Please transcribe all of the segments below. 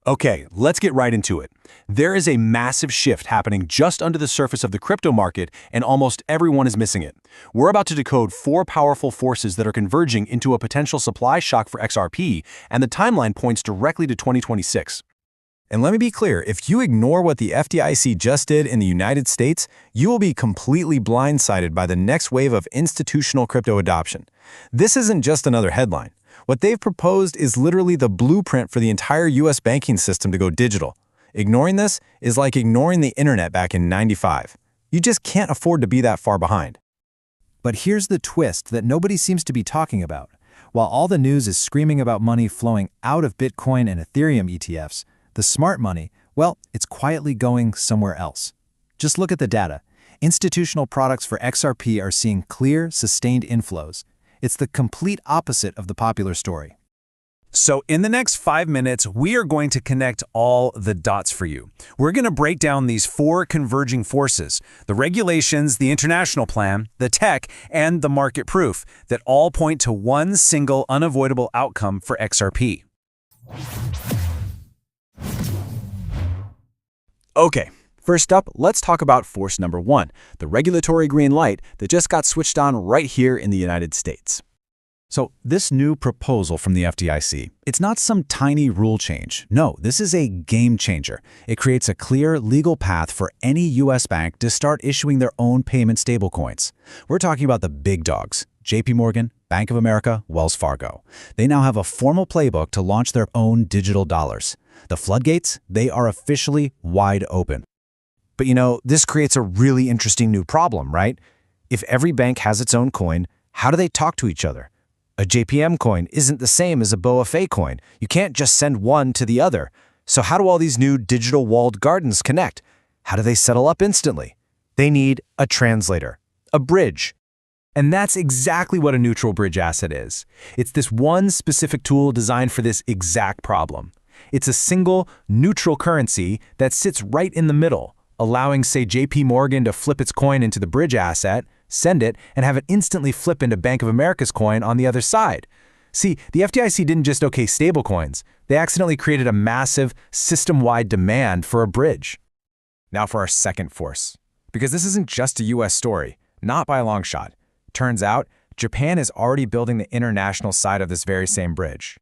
Okay, let's get right into it. There is a massive shift happening just under the surface of the crypto market, and almost everyone is missing it. We're about to decode four powerful forces that are converging into a potential supply shock for XRP, and the timeline points directly to 2026. And let me be clear, if you ignore what the FDIC just did in the United States, you will be completely blindsided by the next wave of institutional crypto adoption. This isn't just another headline. What they've proposed is literally the blueprint for the entire US banking system to go digital. Ignoring this is like ignoring the internet back in '95. You just can't afford to be that far behind. But here's the twist that nobody seems to be talking about. While all the news is screaming about money flowing out of Bitcoin and Ethereum ETFs, the smart money, well, it's quietly going somewhere else. Just look at the data. Institutional products for XRP are seeing clear, sustained inflows. It's the complete opposite of the popular story. So in the next 5 minutes, we are going to connect all the dots for you. We're going to break down these four converging forces, the regulations, the international plan, the tech, and the market proof that all point to one single unavoidable outcome for XRP. Okay, first up, let's talk about force number one, the regulatory green light that just got switched on right here in the United States. So this new proposal from the FDIC, it's not some tiny rule change. No, this is a game changer. It creates a clear legal path for any U.S. bank to start issuing their own payment stablecoins. We're talking about the big dogs, JPM, Bank of America, Wells Fargo. They now have a formal playbook to launch their own digital dollars. The floodgates, they are officially wide open. But this creates a really interesting new problem, right? If every bank has its own coin, how do they talk to each other? A JPM coin isn't the same as a BOFA coin. You can't just send one to the other. So how do all these new digital walled gardens connect? How do they settle up instantly? They need a translator, a bridge. And that's exactly what a neutral bridge asset is. It's this one specific tool designed for this exact problem. It's a single, neutral currency that sits right in the middle, allowing, say, JP Morgan to flip its coin into the bridge asset, send it, and have it instantly flip into Bank of America's coin on the other side. See, the FDIC didn't just okay stablecoins. They accidentally created a massive, system-wide demand for a bridge. Now for our second force. Because this isn't just a US story, not by a long shot. Turns out, Japan is already building the international side of this very same bridge.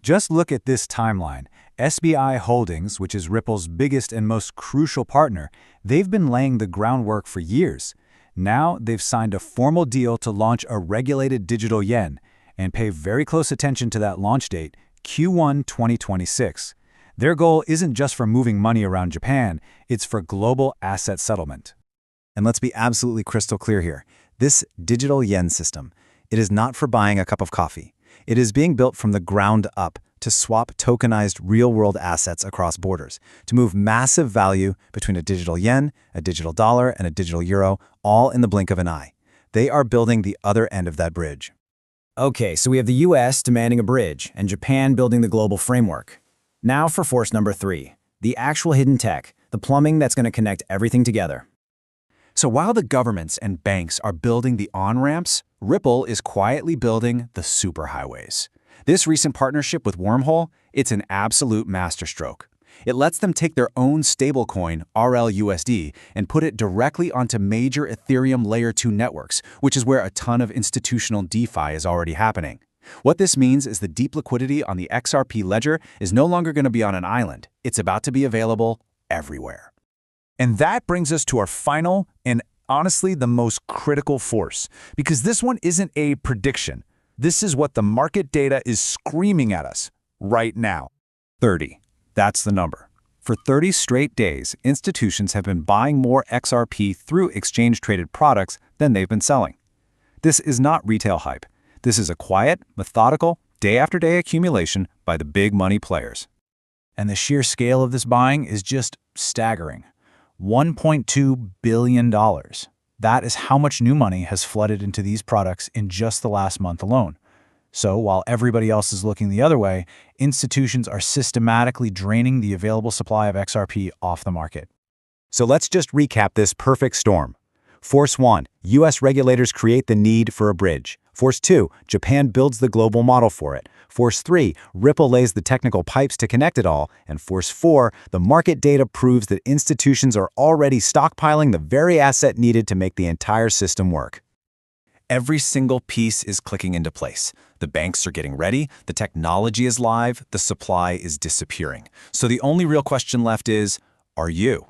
Just look at this timeline. SBI Holdings, which is Ripple's biggest and most crucial partner, they've been laying the groundwork for years. Now they've signed a formal deal to launch a regulated digital yen, and pay very close attention to that launch date, Q1 2026. Their goal isn't just for moving money around Japan, it's for global asset settlement. And let's be absolutely crystal clear here. This digital yen system, it is not for buying a cup of coffee. It is being built from the ground up to swap tokenized real-world assets across borders, to move massive value between a digital yen, a digital dollar, and a digital euro, all in the blink of an eye. They are building the other end of that bridge. Okay, so we have the US demanding a bridge and Japan building the global framework. Now for force number three, the actual hidden tech, the plumbing that's going to connect everything together. So while the governments and banks are building the on-ramps, Ripple is quietly building the superhighways. This recent partnership with Wormhole, it's an absolute masterstroke. It lets them take their own stablecoin, RLUSD, and put it directly onto major Ethereum Layer 2 networks, which is where a ton of institutional DeFi is already happening. What this means is the deep liquidity on the XRP ledger is no longer going to be on an island. It's about to be available everywhere. And that brings us to our final and honestly the most critical force, because this one isn't a prediction. This is what the market data is screaming at us right now. 30. That's the number. For 30 straight days, institutions have been buying more XRP through exchange-traded products than they've been selling. This is not retail hype. This is a quiet, methodical, day-after-day accumulation by the big money players. And the sheer scale of this buying is just staggering. $1.2 billion. That is how much new money has flooded into these products in just the last month alone. So while everybody else is looking the other way, institutions are systematically draining the available supply of XRP off the market. So let's just recap this perfect storm. Force 1. U.S. regulators create the need for a bridge. Force 2, Japan builds the global model for it. Force 3, Ripple lays the technical pipes to connect it all. And Force 4, the market data proves that institutions are already stockpiling the very asset needed to make the entire system work. Every single piece is clicking into place. The banks are getting ready, the technology is live, the supply is disappearing. So the only real question left is, are you?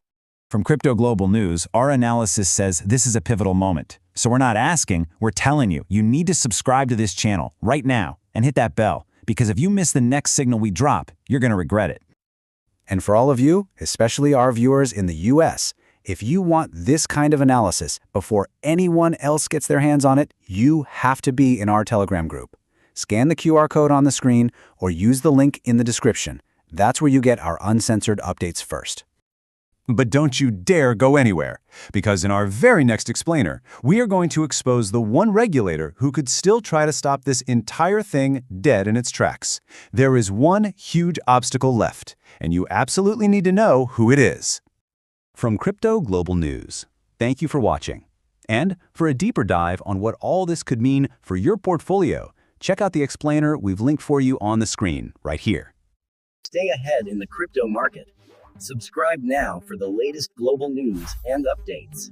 From Crypto Global News, our analysis says this is a pivotal moment. So we're not asking, we're telling you, you need to subscribe to this channel right now and hit that bell, because if you miss the next signal we drop, you're going to regret it. And for all of you, especially our viewers in the US, if you want this kind of analysis before anyone else gets their hands on it, you have to be in our Telegram group. Scan the QR code on the screen or use the link in the description. That's where you get our uncensored updates first. But don't you dare go anywhere, because in our very next explainer, we are going to expose the one regulator who could still try to stop this entire thing dead in its tracks. There is one huge obstacle left, and you absolutely need to know who it is. From Crypto Global News, thank you for watching. And for a deeper dive on what all this could mean for your portfolio, check out the explainer we've linked for you on the screen right here. Stay ahead in the crypto market. Subscribe now for the latest global news and updates.